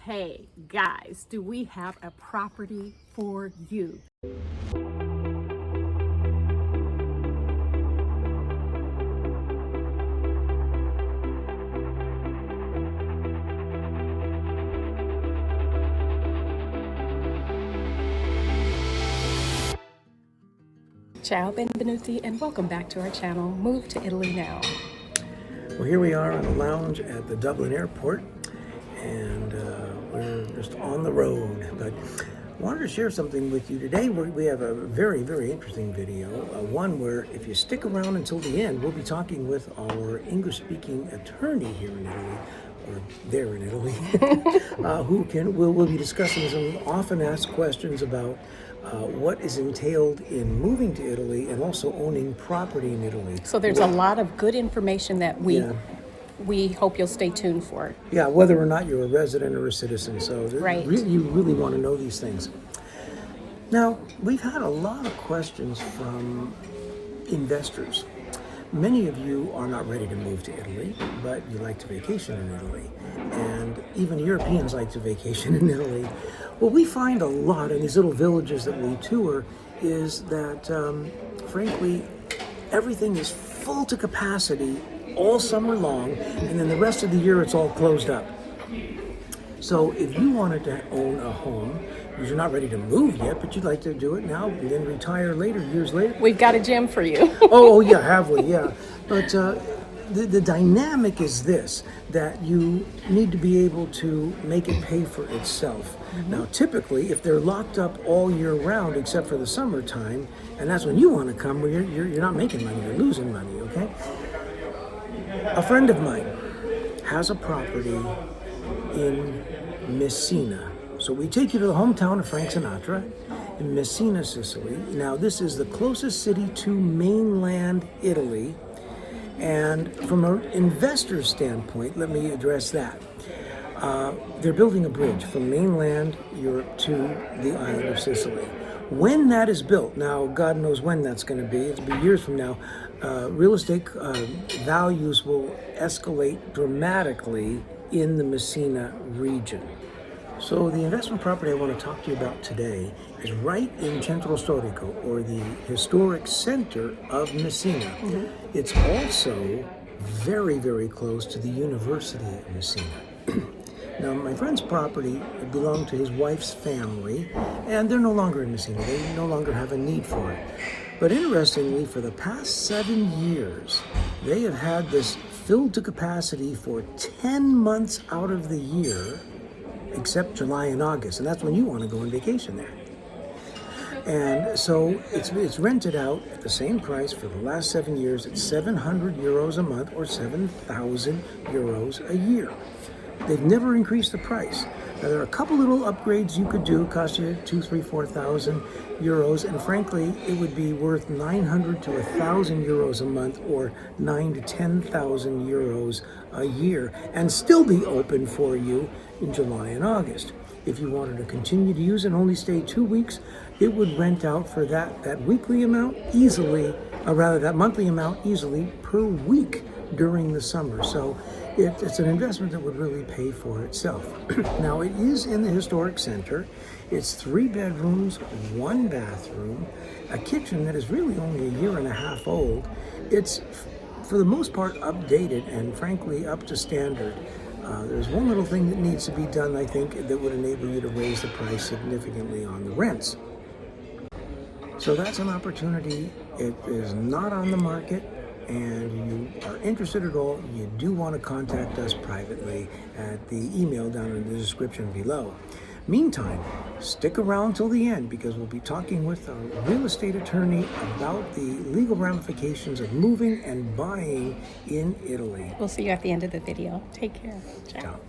Hey guys, do we have a property for you? Ciao, benvenuti, and welcome back to our channel, Move to Italy Now. Well, here we are on a lounge at the Dublin airport, and we're just on the road. But I wanted to share something with you today. We have a very, very interesting video, one where if you stick around until the end, we'll be talking with our English-speaking attorney here in Italy, or there in Italy, we'll be discussing some often asked questions about what is entailed in moving to Italy and also owning property in Italy. So there's a lot of good information that we hope you'll stay tuned for. Yeah, whether or not you're a resident or a citizen. So Right. You really want to know these things. Now, we've had a lot of questions from investors. Many of you are not ready to move to Italy, but you like to vacation in Italy. And even Europeans like to vacation in Italy. What we find a lot in these little villages that we tour is that, frankly, everything is full to capacity all summer long, and then the rest of the year it's all closed up. So if you wanted to own a home, because you're not ready to move yet, but you'd like to do it now and then retire later, years later. We've got a gem for you. Oh yeah, have we? Yeah. But the dynamic is this, that you need to be able to make it pay for itself. Mm-hmm. Now, typically, if they're locked up all year round except for the summertime, and that's when you want to come, where you're not making money, you're losing money, okay? A friend of mine has a property in Messina. So we take you to the hometown of Frank Sinatra in Messina, Sicily. Now, this is the closest city to mainland Italy. And from an investor's standpoint, let me address that. They're building a bridge from mainland Europe to the island of Sicily. When that is built, now God knows when that's going to be, it'll be years from now, real estate values will escalate dramatically in the Messina region. So the investment property I want to talk to you about today is right in Centro Storico, or the historic center of Messina. Mm-hmm. It's also very, very close to the University of Messina. Now, my friend's property belonged to his wife's family, and they're no longer in Messina. They no longer have a need for it. But interestingly, for the past 7 years, they have had this filled to capacity for 10 months out of the year, except July and August, and that's when you want to go on vacation there. And so it's rented out at the same price for the last 7 years at 700 euros a month, or 7,000 euros a year. They've never increased the price. Now, there are a couple little upgrades you could do, cost you 2,000, 3,000, 4,000 euros, and frankly, it would be worth 900 to 1,000 euros a month, or 9,000 to 10,000 euros a year, and still be open for you in July and August. If you wanted to continue to use it and only stay 2 weeks, it would rent out for that weekly amount easily, or rather that monthly amount easily per week during the summer. So it's an investment that would really pay for itself. Now, it is in the historic center. It's 3 bedrooms, 1 bathroom, a kitchen that is really only a year and a half old. It's, for the most part, updated and frankly up to standard. There's one little thing that needs to be done, I think, that would enable you to raise the price significantly on the rents. So that's an opportunity. It is not on the market, and you are interested at all, you do want to contact us privately at the email down in the description below. Meantime, stick around till the end, because we'll be talking with a real estate attorney about the legal ramifications of moving and buying in Italy. We'll see you at the end of the video. Take care. Ciao. Ciao.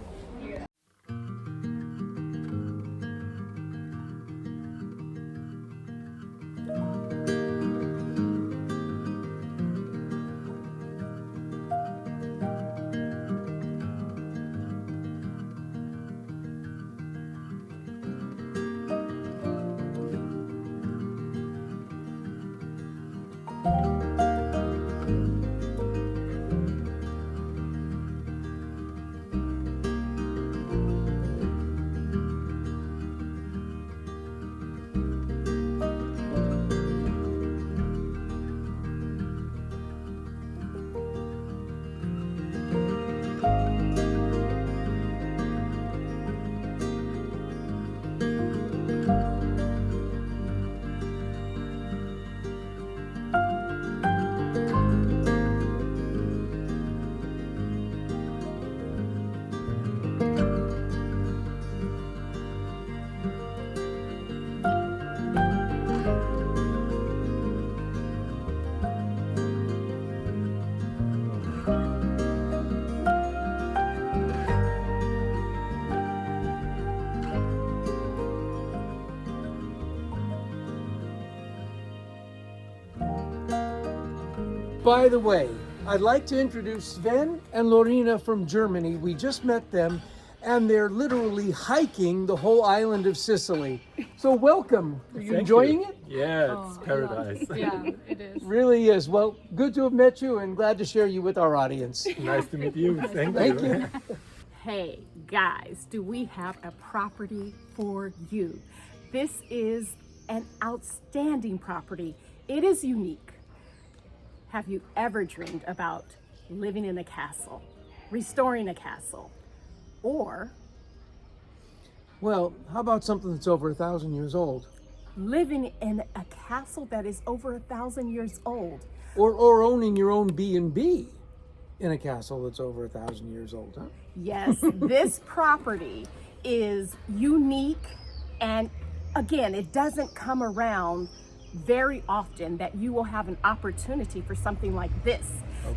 By the way, I'd like to introduce Sven and Lorena from Germany. We just met them, and they're literally hiking the whole island of Sicily. So welcome. Are you enjoying it? Yeah, it's paradise. Yeah, it is. Really is. Well, good to have met you and glad to share you with our audience. Nice to meet you. Thank you. Hey guys, do we have a property for you? This is an outstanding property. It is unique. Have you ever dreamed about living in a castle, restoring a castle, or Well, how about something that's over 1,000 years old? living in a castle that is over 1,000 years old? Or owning your own B&B in a castle that's over 1,000 years old, huh? Yes, this property is unique, and again, it doesn't come around very often that you will have an opportunity for something like this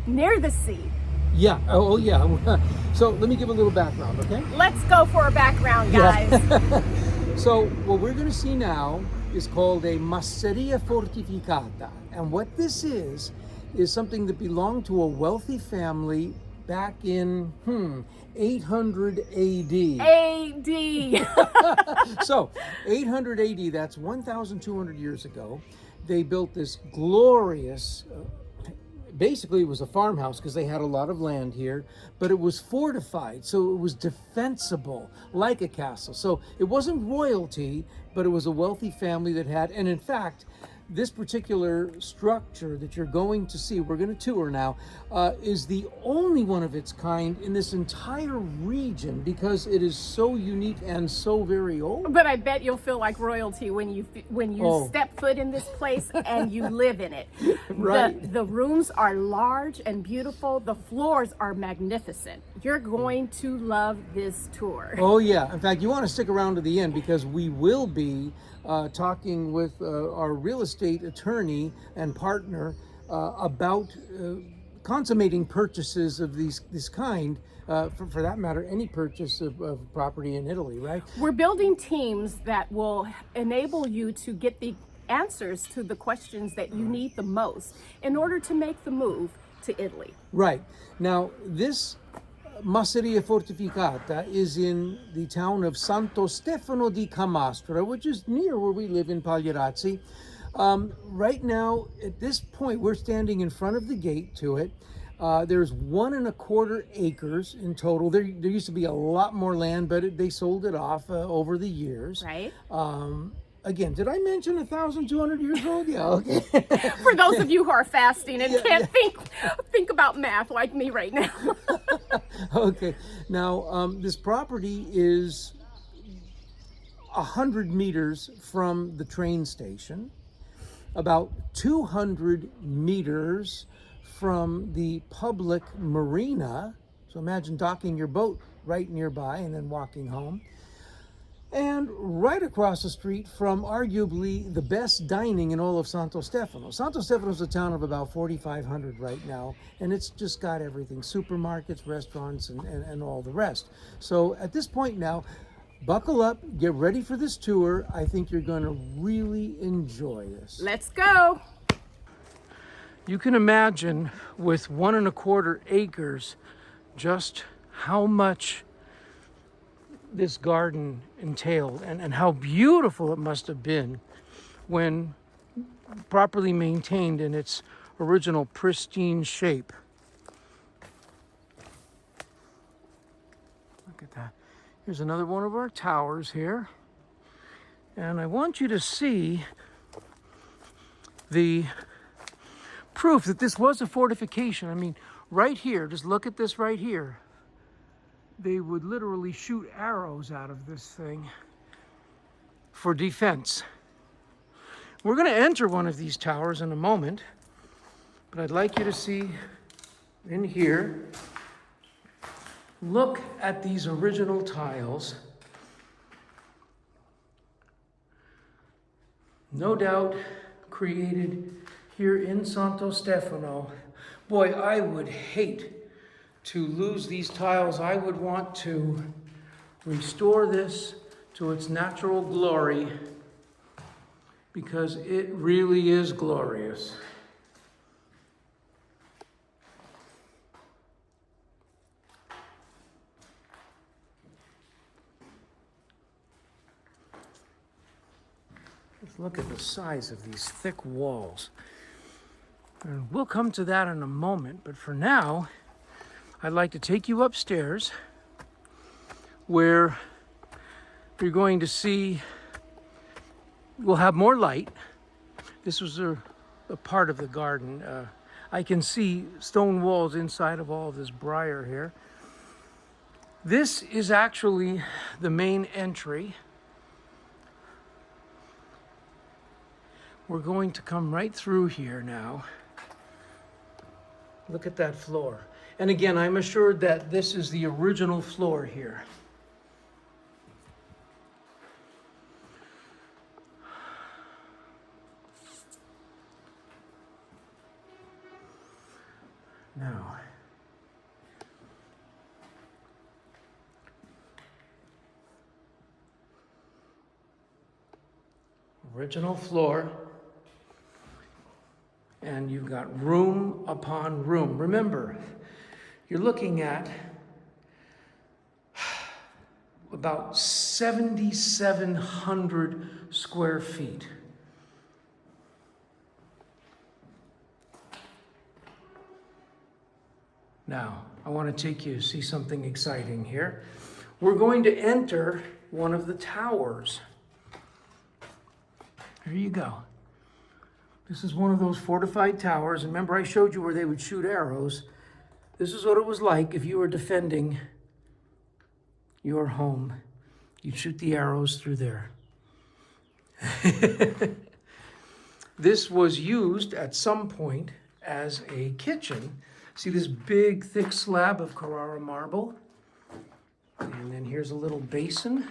near the sea. Yeah. Oh, yeah. So let me give a little background, okay? Let's go for a background, guys. So what we're going to see now is called a Masseria fortificata. And what this is something that belonged to a wealthy family back in 800 AD. AD. So 800 AD, that's 1,200 years ago. They built this glorious, basically it was a farmhouse because they had a lot of land here, but it was fortified, so it was defensible like a castle. So it wasn't royalty, but it was a wealthy family that had, and in fact, this particular structure that you're going to see, we're going to tour now, is the only one of its kind in this entire region because it is so unique and so very old. But I bet you'll feel like royalty when you step foot in this place and you live in it. Right. The rooms are large and beautiful. The floors are magnificent. You're going to love this tour. Oh yeah, in fact, you want to stick around to the end because we will be talking with our real estate attorney and partner about consummating purchases of this kind, for that matter, any purchase of property in Italy, right? We're building teams that will enable you to get the answers to the questions that you need the most in order to make the move to Italy. Right. Now, this Masseria Fortificata is in the town of Santo Stefano di Camastra, which is near where we live in Pagliarazzi. Right now, at this point, we're standing in front of the gate to it. There's 1.25 acres in total. There used to be a lot more land, but they sold it off over the years. Right. Again, did I mention 1,200 years old? Yeah, okay. For those of you who are fasting and can't think about math like me right now. Okay. Now, this property is 100 meters from the train station, about 200 meters from the public marina. So imagine docking your boat right nearby and then walking home. And right across the street from arguably the best dining in all of Santo Stefano. Santo Stefano is a town of about 4,500 right now, and it's just got everything, supermarkets, restaurants, and all the rest. So at this point now, buckle up, get ready for this tour. I think you're going to really enjoy this. Let's go. You can imagine with 1.25 acres just how much this garden entailed and how beautiful it must have been when properly maintained in its original pristine shape. Look at that. Here's another one of our towers here. And I want you to see the proof that this was a fortification. I mean, right here, just look at this right here. They would literally shoot arrows out of this thing for defense. We're going to enter one of these towers in a moment, but I'd like you to see in here, look at these original tiles. No doubt created here in Santo Stefano. Boy, I would hate to lose these tiles. I would want to restore this to its natural glory because it really is glorious. Look at the size of these thick walls. And we'll come to that in a moment, but for now, I'd like to take you upstairs where you're going to see, we'll have more light. This was a part of the garden. I can see stone walls inside of all of this briar here. This is actually the main entry. We're going to come right through here now. Look at that floor. And again, I'm assured that this is the original floor here. Now, original floor, and you've got room upon room. Remember, you're looking at about 7,700 square feet. Now, I want to take you to see something exciting here. We're going to enter one of the towers. Here you go. This is one of those fortified towers. Remember, I showed you where they would shoot arrows. This is what it was like if you were defending your home. You'd shoot the arrows through there. This was used at some point as a kitchen. See this big, thick slab of Carrara marble? And then here's a little basin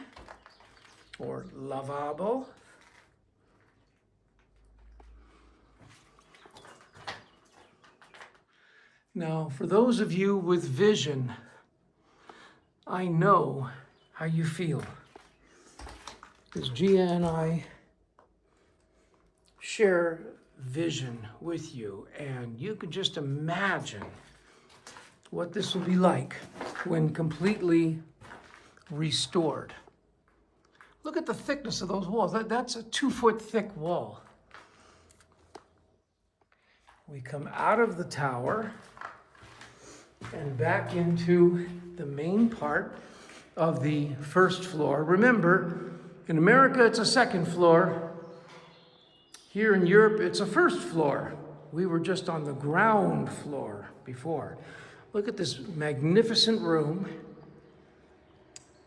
or lavabo. Now, for those of you with vision, I know how you feel. Because Gia and I share vision with you, and you can just imagine what this will be like when completely restored. Look at the thickness of those walls. That's a 2-foot thick wall. We come out of the tower and back into the main part of the first floor. Remember, in America, it's a second floor. Here in Europe, it's a first floor. We were just on the ground floor before. Look at this magnificent room.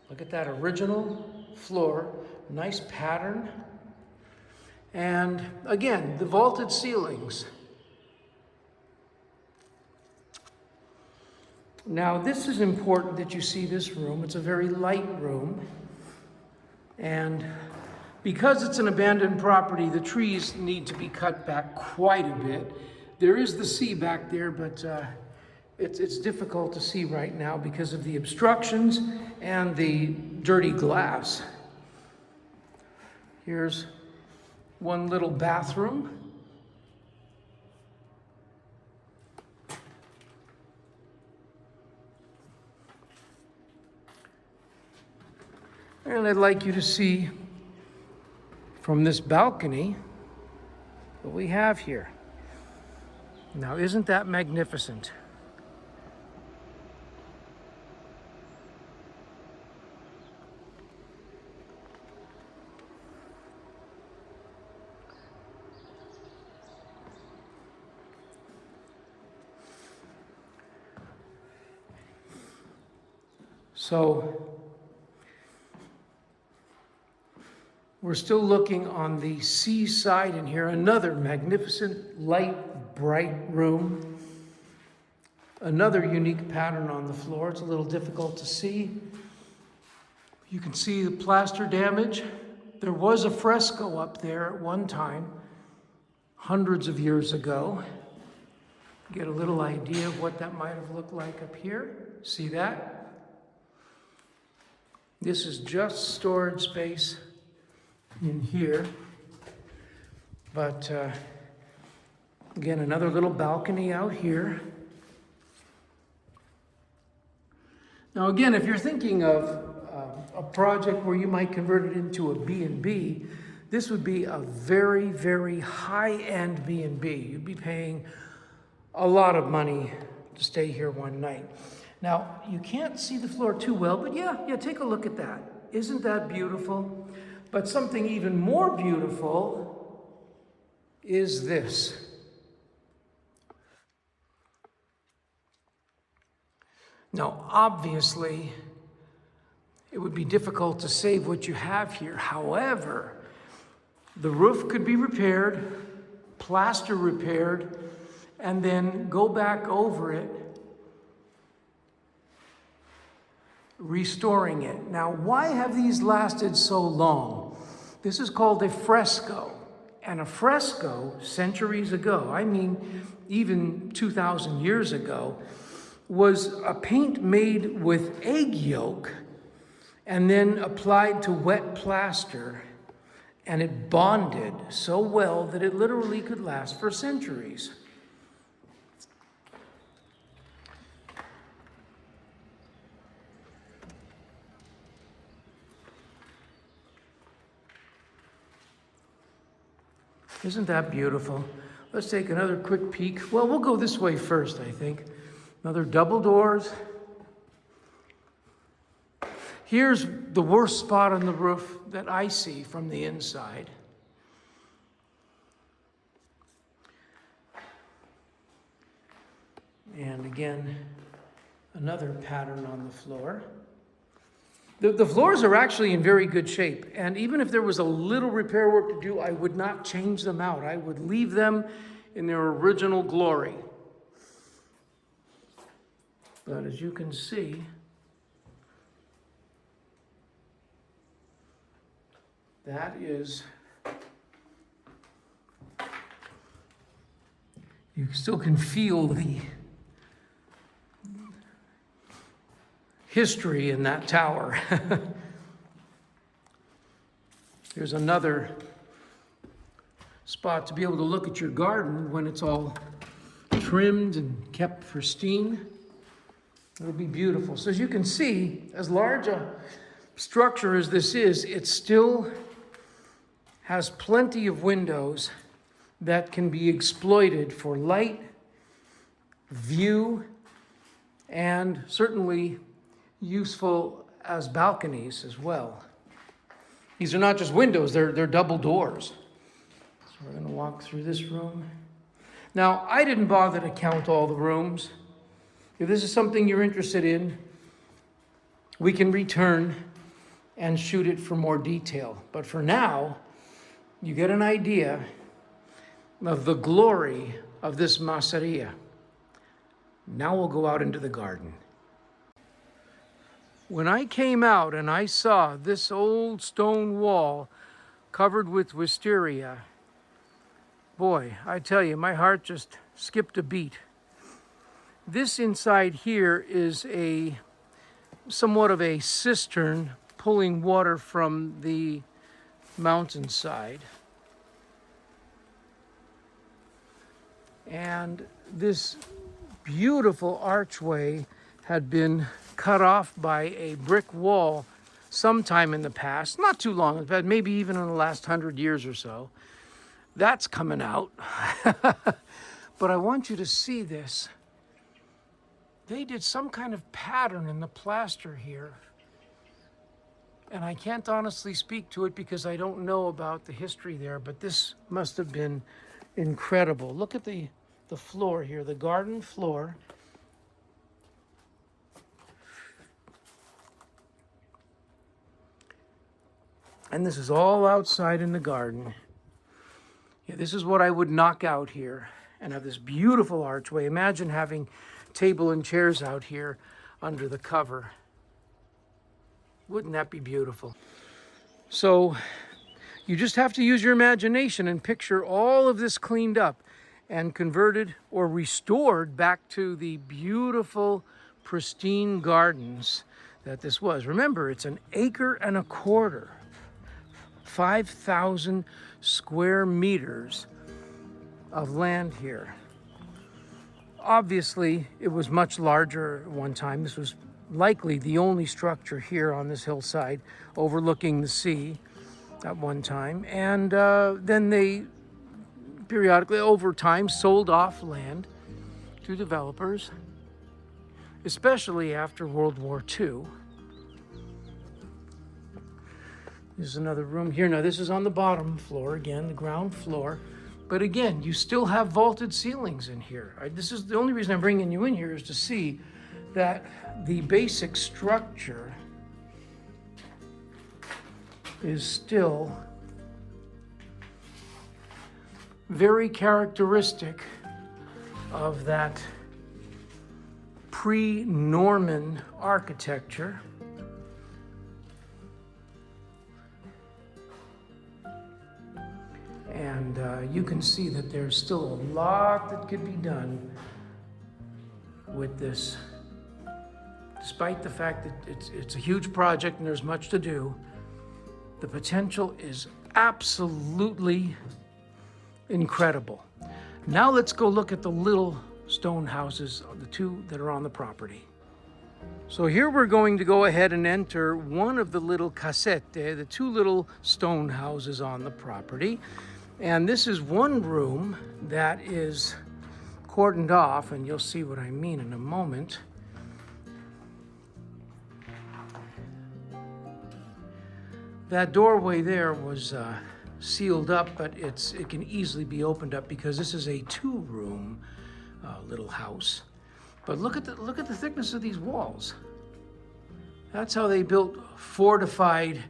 Look at that original floor, nice pattern. And again, the vaulted ceilings. Now, this is important that you see this room. It's a very light room. And because it's an abandoned property, the trees need to be cut back quite a bit. There is the sea back there, but it's difficult to see right now because of the obstructions and the dirty glass. Here's one little bathroom. And I'd like you to see from this balcony what we have here. Now, isn't that magnificent? So, we're still looking on the seaside in here. Another magnificent, light, bright room. Another unique pattern on the floor. It's a little difficult to see. You can see the plaster damage. There was a fresco up there at one time, hundreds of years ago. Get a little idea of what that might have looked like up here. See that? This is just storage space in here, but again, another little balcony out here. Now again, if you're thinking of a project where you might convert it into a B&B, this would be a very, very high-end B&B. You'd be paying a lot of money to stay here one night. Now, you can't see the floor too well, but yeah, take a look at that. Isn't that beautiful? But something even more beautiful is this. Now, obviously, it would be difficult to save what you have here. However, the roof could be repaired, plaster repaired, and then go back over it, restoring it. Now, why have these lasted so long? This is called a fresco. And a fresco, centuries ago, I mean even 2,000 years ago, was a paint made with egg yolk and then applied to wet plaster, and it bonded so well that it literally could last for centuries. Isn't that beautiful? Let's take another quick peek. Well, we'll go this way first, I think. Another double doors. Here's the worst spot on the roof that I see from the inside. And again, another pattern on the floor. The floors are actually in very good shape, and even if there was a little repair work to do, I would not change them out. I would leave them in their original glory. But as you can see, that is, you still can feel the history in that tower. There's another spot to be able to look at your garden when it's all trimmed and kept pristine. It'll be beautiful. So as you can see, as large a structure as this is, it still has plenty of windows that can be exploited for light, view, and certainly useful as balconies as well. These are not just windows, they're double doors. So we're going to walk through this room. Now, I didn't bother to count all the rooms. If this is something you're interested in, we can return and shoot it for more detail. But for now, you get an idea of the glory of this Masseria. Now we'll go out into the garden. When I came out and I saw this old stone wall covered with wisteria, boy, I tell you, my heart just skipped a beat. This inside here is somewhat of a cistern pulling water from the mountainside. And this beautiful archway had been cut off by a brick wall sometime in the past, not too long, but maybe even in the last 100 years or so. That's coming out. But I want you to see this. They did some kind of pattern in the plaster here. And I can't honestly speak to it because I don't know about the history there, but this must have been incredible. Look at the floor here, the garden floor. And this is all outside in the garden. Yeah, this is what I would knock out here and have this beautiful archway. Imagine having table and chairs out here under the cover. Wouldn't that be beautiful? So you just have to use your imagination and picture all of this cleaned up and converted or restored back to the beautiful, pristine gardens that this was. Remember, it's 1.25 acres, 5,000 square meters of land here. Obviously, it was much larger at one time. This was likely the only structure here on this hillside overlooking the sea. at one time, and then they periodically, over time, sold off land to developers, especially after World War II. There's another room here. Now, this is on the bottom floor, again, the ground floor. But again, you still have vaulted ceilings in here. This is the only reason I'm bringing you in here is to see that the basic structure is still very characteristic of that pre-Norman architecture. And you can see that there's still a lot that could be done with this. Despite the fact that it's a huge project and there's much to do, the potential is absolutely incredible. Now let's go look at the little stone houses, the two that are on the property. So here we're going to go ahead and enter one of the little casette, the two little stone houses on the property. And this is one room that is cordoned off, and you'll see what I mean in a moment. That doorway there was sealed up, but it can easily be opened up because this is a two-room little house. But look at the thickness of these walls. That's how they built fortified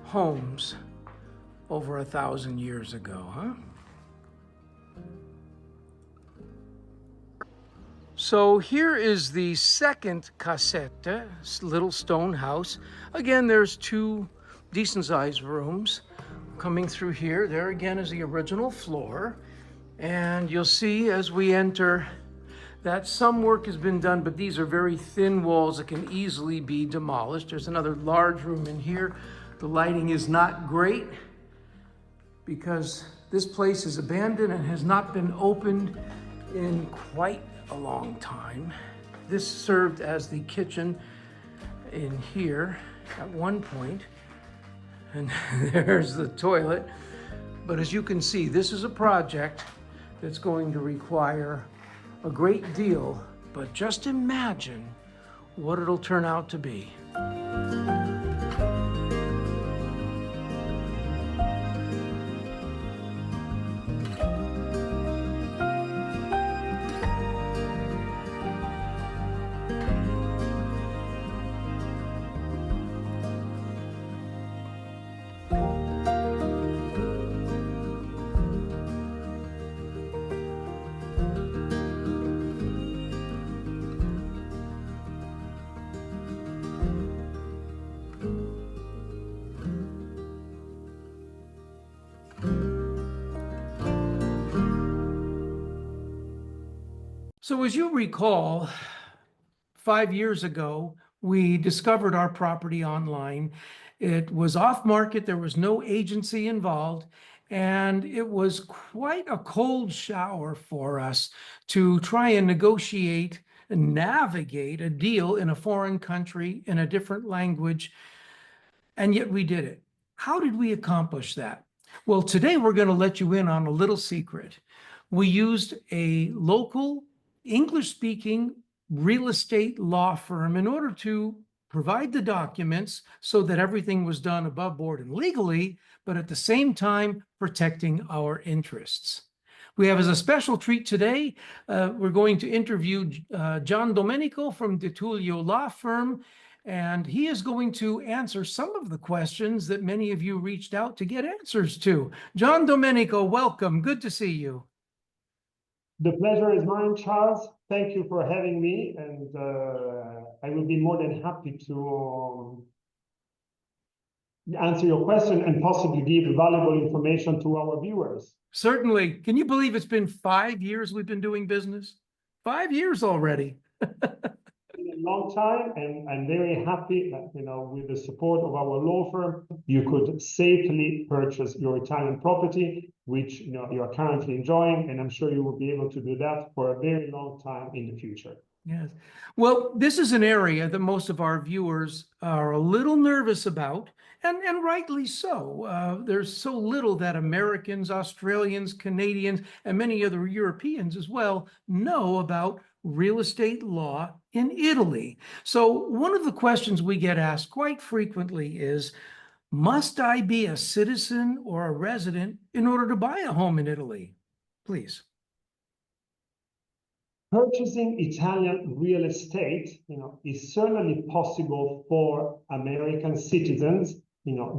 homes over 1,000 years ago, huh? So here is the second casetta, little stone house. Again, there's two decent-sized rooms coming through here. There again is the original floor. And you'll see as we enter that some work has been done, but these are very thin walls that can easily be demolished. There's another large room in here. The lighting is not great because this place is abandoned and has not been opened in quite a long time. This served as the kitchen in here at one point, and there's the toilet. But as you can see, this is a project that's going to require a great deal, but just imagine what it'll turn out to be. So as you recall, 5 years ago, we discovered our property online. It was off market, there was no agency involved, and it was quite a cold shower for us to try and negotiate and navigate a deal in a foreign country in a different language, and yet we did it. How did we accomplish that? Well, today we're going to let you in on a little secret. We used a local English-speaking real estate law firm in order to provide the documents so that everything was done above board and legally, but at the same time protecting our interests. We have as a special treat today, we're going to interview John Domenico from De Tullio Law Firm, and he is going to answer some of the questions that many of you reached out to get answers to. John Domenico, welcome. Good to see you. The pleasure is mine, Charles. Thank you for having me, and I will be more than happy to answer your question and possibly give valuable information to our viewers. Certainly. Can you believe it's been 5 years we've been doing business? 5 years already. A long time, and I'm very happy that, with the support of our law firm, you could safely purchase your Italian property, which you are currently enjoying, and I'm sure you will be able to do that for a very long time in the future. Yes. Well, this is an area that most of our viewers are a little nervous about, and rightly so. There's so little that Americans, Australians, Canadians, and many other Europeans as well know about real estate law in Italy. So one of the questions we get asked quite frequently is, must I be a citizen or a resident in order to buy a home in Italy? Please. Purchasing Italian real estate, is certainly possible for American citizens.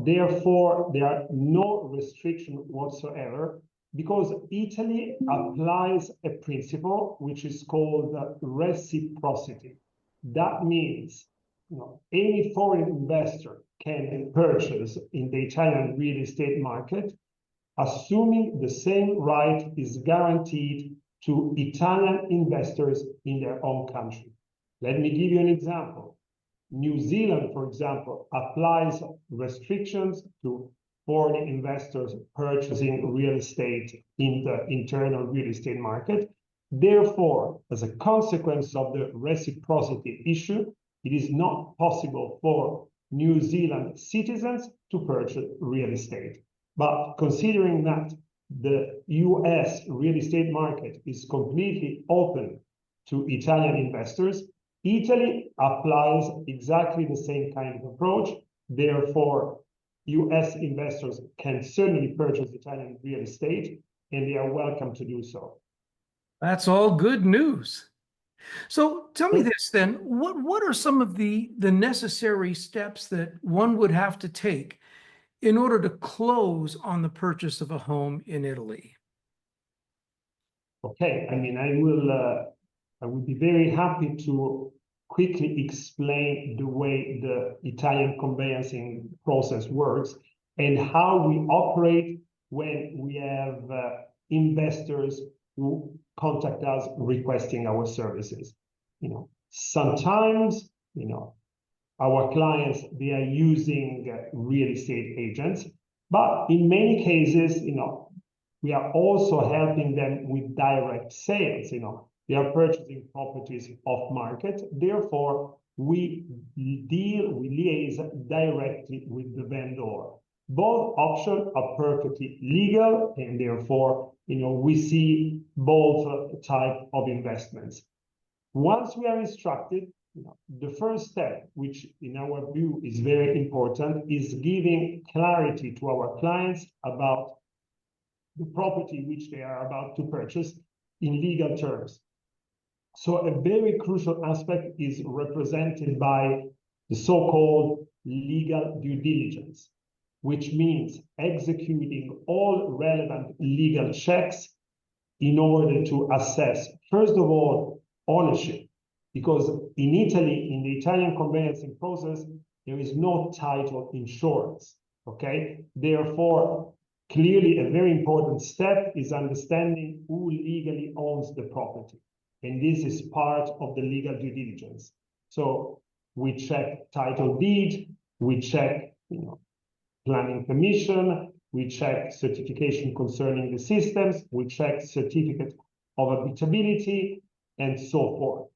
Therefore, there are no restriction whatsoever because Italy applies a principle which is called reciprocity. That means, any foreign investor can purchase in the Italian real estate market, assuming the same right is guaranteed to Italian investors in their own country. Let me give you an example. New Zealand, for example, applies restrictions to foreign investors purchasing real estate in the internal real estate market. Therefore, as a consequence of the reciprocity issue, it is not possible for New Zealand citizens to purchase real estate. But considering that the US real estate market is completely open to Italian investors, Italy applies exactly the same kind of approach. Therefore, US investors can certainly purchase Italian real estate, and they are welcome to do so. That's all good news. So tell me this then, what are some of the necessary steps that one would have to take in order to close on the purchase of a home in Italy? Okay, I will be very happy to quickly explain the way the Italian conveyancing process works and how we operate when we have investors who contact us requesting our services. Sometimes, our clients, they are using real estate agents, but in many cases, we are also helping them with direct sales. They are purchasing properties off market. Therefore, we liaise directly with the vendor. Both options are perfectly legal, and therefore, we see both type of investments. Once we are instructed, the first step, which in our view is very important, is giving clarity to our clients about the property which they are about to purchase in legal terms. So a very crucial aspect is represented by the so-called legal due diligence, which means executing all relevant legal checks in order to assess, first of all, ownership. Because in Italy, in the Italian conveyancing process, there is no title insurance, okay? Therefore, clearly a very important step is understanding who legally owns the property. And this is part of the legal due diligence. So we check title deed, we check, planning permission, we check certification concerning the systems, we check certificate of habitability, and so forth.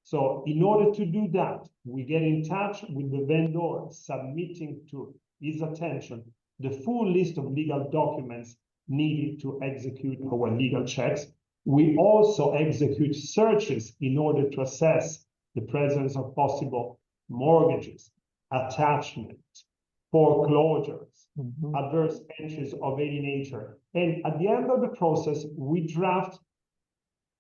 So in order to do that, we get in touch with the vendor, submitting to his attention the full list of legal documents needed to execute our legal checks. We also execute searches in order to assess the presence of possible mortgages, attachments, foreclosures, adverse entries of any nature. And at the end of the process, we draft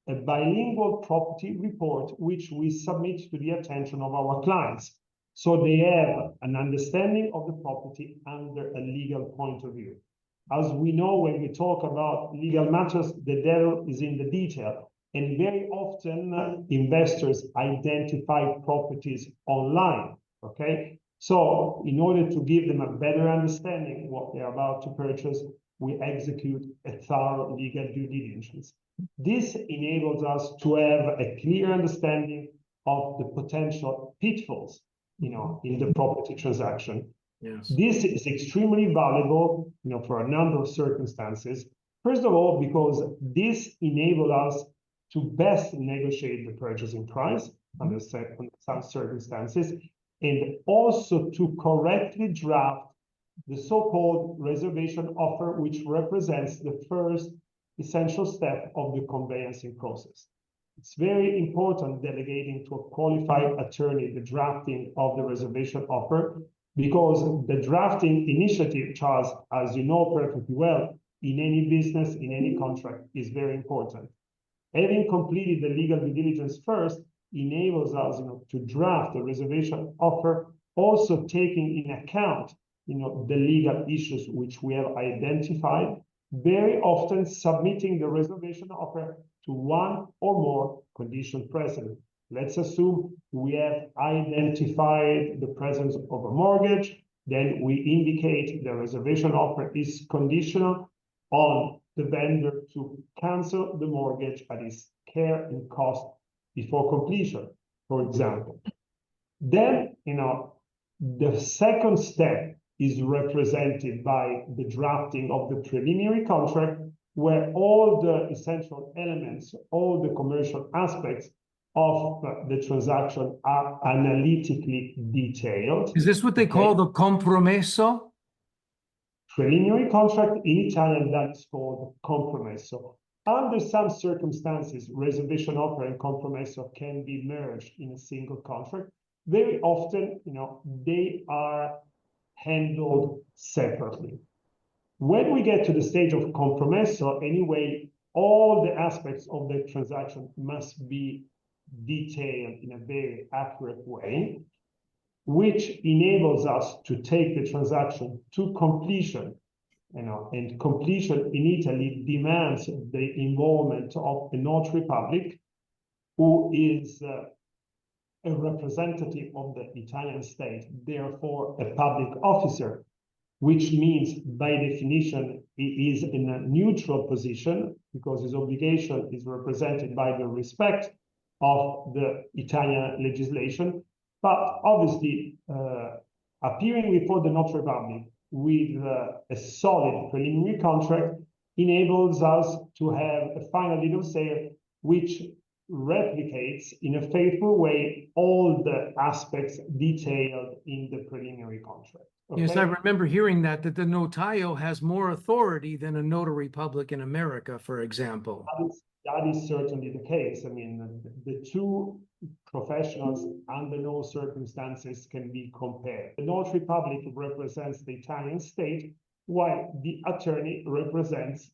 a bilingual property report, which we submit to the attention of our clients. So they have an understanding of the property under a legal point of view. As we know, when we talk about legal matters, the devil is in the detail. And very often investors identify properties online, okay? So in order to give them a better understanding of what they're about to purchase, we execute a thorough legal due diligence. This enables us to have a clear understanding of the potential pitfalls, in the property transaction. Yes. This is extremely valuable, for a number of circumstances. First of all, because this enables us to best negotiate the purchasing price under some circumstances, and also to correctly draft the so-called reservation offer, which represents the first essential step of the conveyancing process. It's very important delegating to a qualified attorney the drafting of the reservation offer, because the drafting initiative, Charles, as you know perfectly well, in any business, in any contract, is very important. Having completed the legal due diligence first enables us, to draft a reservation offer, also taking in account, the legal issues which we have identified, very often submitting the reservation offer to one or more condition precedent. Let's assume we have identified the presence of a mortgage, then we indicate the reservation offer is conditional on the vendor to cancel the mortgage at his care and cost before completion, for example. Then, the second step is represented by the drafting of the preliminary contract, where all the essential elements, all the commercial aspects of the transaction are analytically detailed. Is this what they call the compromesso? Preliminary contract in Italian, that is called compromesso. Under some circumstances, reservation offer and compromesso can be merged in a single contract. Very often, they are handled separately. When we get to the stage of compromesso, anyway, all the aspects of the transaction must be detailed in a very accurate way, which enables us to take the transaction to completion. And completion in Italy demands the involvement of a notary public, who is a representative of the Italian state, therefore a public officer, which means by definition he is in a neutral position, because his obligation is represented by the respect of the Italian legislation, but obviously appearing before the notary public with a solid preliminary contract enables us to have a final deed of sale which replicates in a faithful way all the aspects detailed in the preliminary contract. Okay? Yes, I remember hearing that the notaio has more authority than a notary public in America, for example. That is certainly the case. I mean, the two professionals under no circumstances can be compared. The notary public represents the Italian state, while the attorney represents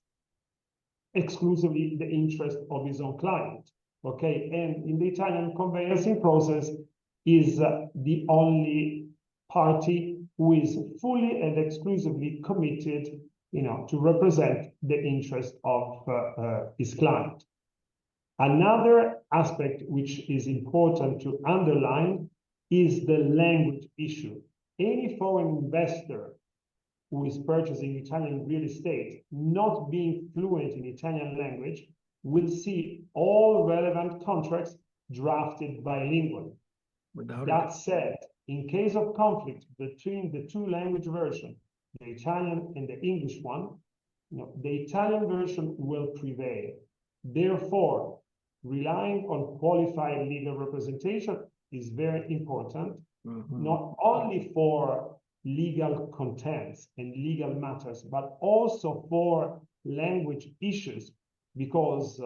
exclusively the interest of his own client. Okay, and in the Italian conveyancing process is the only party who is fully and exclusively committed, to represent the interest of his client. Another aspect which is important to underline is the language issue. Any foreign investor who is purchasing Italian real estate, not being fluent in Italian language, will see all relevant contracts drafted bilingually. That said, in case of conflict between the two language versions, the Italian and the English one, the Italian version will prevail. Therefore, relying on qualified legal representation is very important, not only for legal contents and legal matters, but also for language issues, because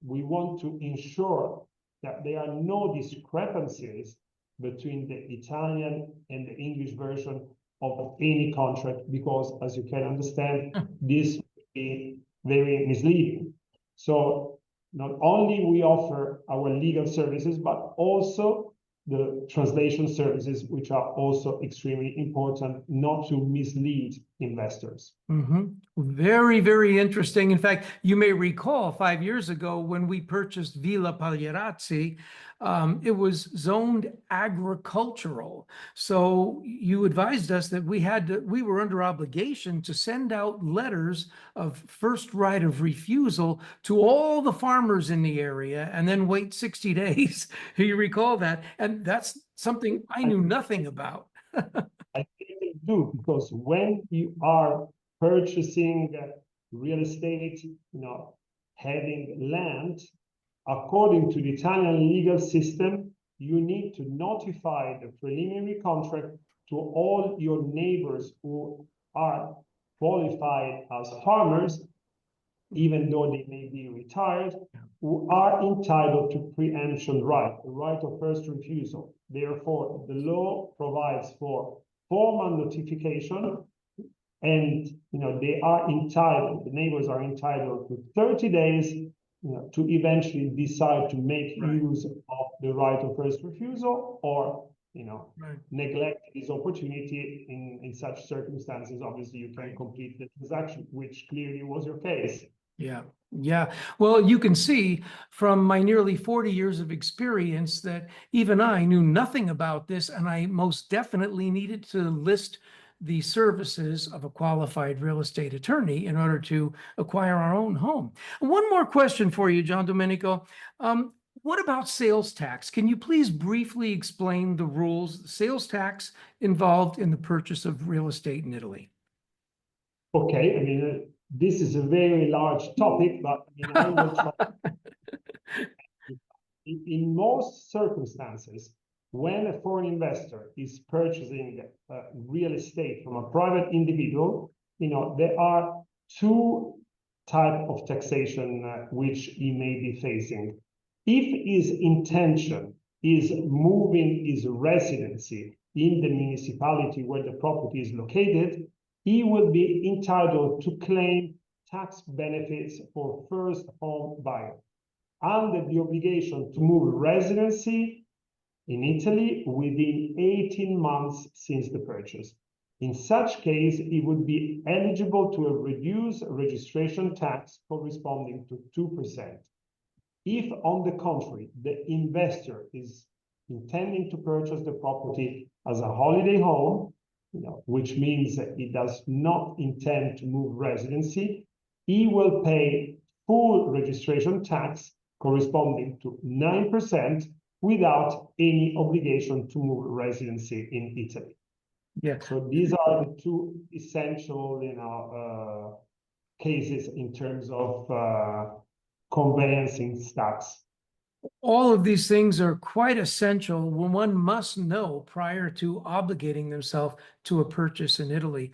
we want to ensure that there are no discrepancies between the Italian and the English version of any contract, because as you can understand, this would be very misleading. So not only we offer our legal services, but also the translation services, which are also extremely important not to mislead investors. Very, very interesting. In fact, you may recall 5 years ago when we purchased Villa Pagliarazzi, it was zoned agricultural. So you advised us that we were under obligation to send out letters of first right of refusal to all the farmers in the area and then wait 60 days. You recall that? And that's something I knew nothing about. I think they do, because when you are purchasing real estate, having land, according to the Italian legal system, you need to notify the preliminary contract to all your neighbors who are qualified as farmers, even though they may be retired, who are entitled to preemption right, the right of first refusal. Therefore, the law provides for formal notification, and they are entitled, the neighbors are entitled to 30 days to eventually decide to make use of the right of first refusal, or neglect this opportunity. In such circumstances, obviously you can complete the transaction, which clearly was your case. Yeah. Yeah. Well, you can see from my nearly 40 years of experience that even I knew nothing about this, and I most definitely needed to list the services of a qualified real estate attorney in order to acquire our own home. One more question for you, John Domenico. What about sales tax? Can you please briefly explain the rules, the sales tax involved in the purchase of real estate in Italy? Okay, I mean, this is a very large topic, but I will try. In most circumstances, when a foreign investor is purchasing real estate from a private individual, there are two types of taxation which he may be facing. If his intention is moving his residency in the municipality where the property is located, he will be entitled to claim tax benefits for first home buyer under the obligation to move residency in Italy within 18 months since the purchase. In such case, he would be eligible to a reduced registration tax corresponding to 2%. If, on the contrary, the investor is intending to purchase the property as a holiday home, which means that he does not intend to move residency, he will pay full registration tax corresponding to 9% without any obligation to move residency in Italy. Yeah. So these are the two essential, cases in terms of conveyancing tax. All of these things are quite essential when one must know prior to obligating themselves to a purchase in Italy.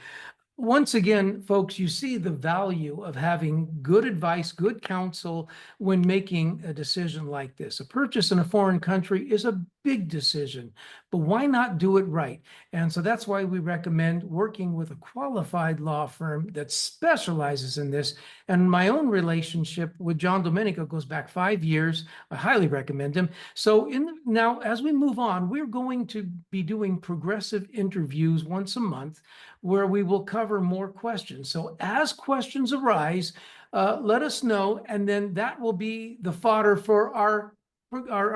Once again, folks, you see the value of having good advice, good counsel when making a decision like this. A purchase in a foreign country is a big decision, but why not do it right? And so that's why we recommend working with a qualified law firm that specializes in this. And my own relationship with John Domenico goes back 5 years. I highly recommend him. So now, as we move on, we're going to be doing progressive interviews once a month where we will cover more questions. So as questions arise, let us know, and then that will be the fodder for our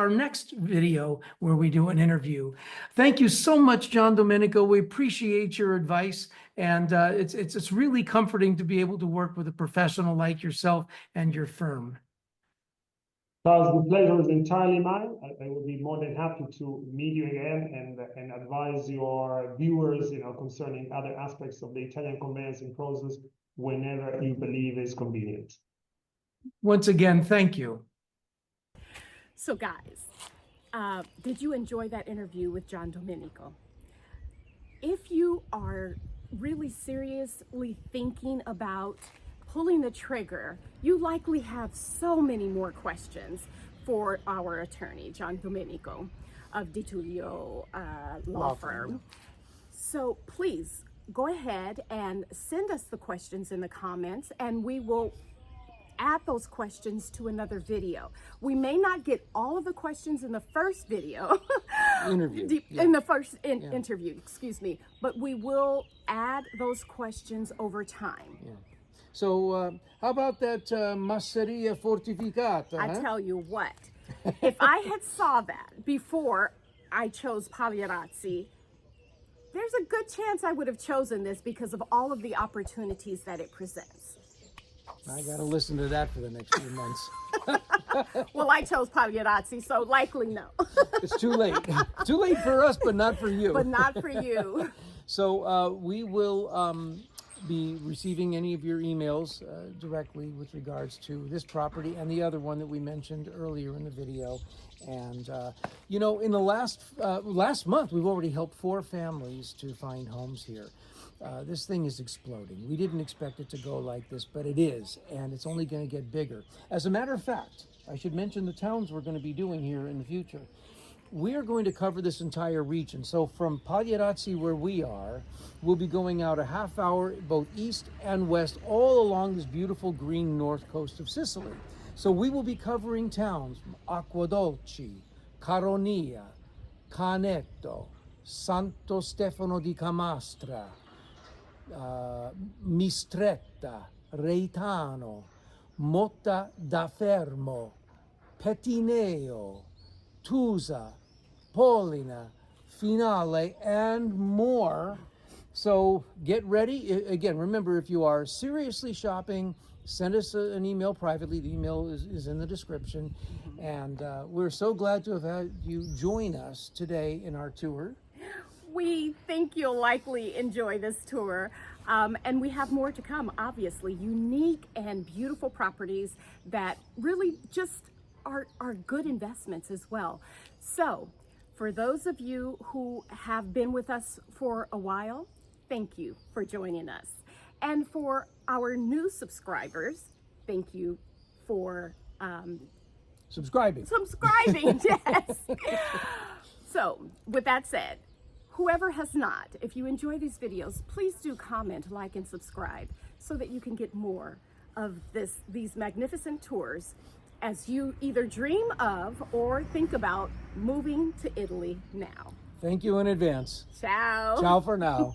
next video where we do an interview. Thank you so much, John Domenico. We appreciate your advice, and it's really comforting to be able to work with a professional like yourself and your firm. Charles, the pleasure is entirely mine. I will be more than happy to meet you again and advise your viewers, concerning other aspects of the Italian conveyancing process whenever you believe is convenient. Once again, thank you. So guys, did you enjoy that interview with John Domenico? If you are really seriously thinking about pulling the trigger, you likely have so many more questions for our attorney, John Domenico of Di Tullio Law Firm. So please go ahead and send us the questions in the comments, and we will add those questions to another video. We may not get all of the questions in the first video, in the first interview, excuse me, but we will add those questions over time. Yeah. So how about that Masseria fortificata? I tell you what, if I had saw that before I chose Pagliarazzi, there's a good chance I would have chosen this because of all of the opportunities that it presents. I got to listen to that for the next few months. Well, I chose Pagliarazzi, so likely no. It's too late. Too late for us, but not for you. But not for you. So we will be receiving any of your emails directly with regards to this property and the other one that we mentioned earlier in the video. And you know, in the last month, we've already helped 4 families to find homes here. This thing is exploding. We didn't expect it to go like this, but it is, and it's only going to get bigger. As a matter of fact, I should mention the towns we're going to be doing here in the future. We are going to cover this entire region. So from Pagliarazzi, where we are, we'll be going out a half hour both east and west all along this beautiful green north coast of Sicily. So we will be covering towns from Acquadolci, Caronia, Canetto, Santo Stefano di Camastra, Mistretta, Reitano, Motta da Fermo, Petineo, Tusa, Polina, Finale, and more. So get ready. Again, remember, if you are seriously shopping, send us an email privately. The email is in the description. And we're so glad to have had you join us today in our tour. We think you'll likely enjoy this tour. And we have more to come, obviously. Unique and beautiful properties that really just are good investments as well. So for those of you who have been with us for a while, thank you for joining us. And for our new subscribers, thank you for Subscribing. yes. So with that said, whoever has not, if you enjoy these videos, please do comment, like, and subscribe so that you can get more of these magnificent tours as you either dream of or think about moving to Italy now. Thank you in advance. Ciao. Ciao for now.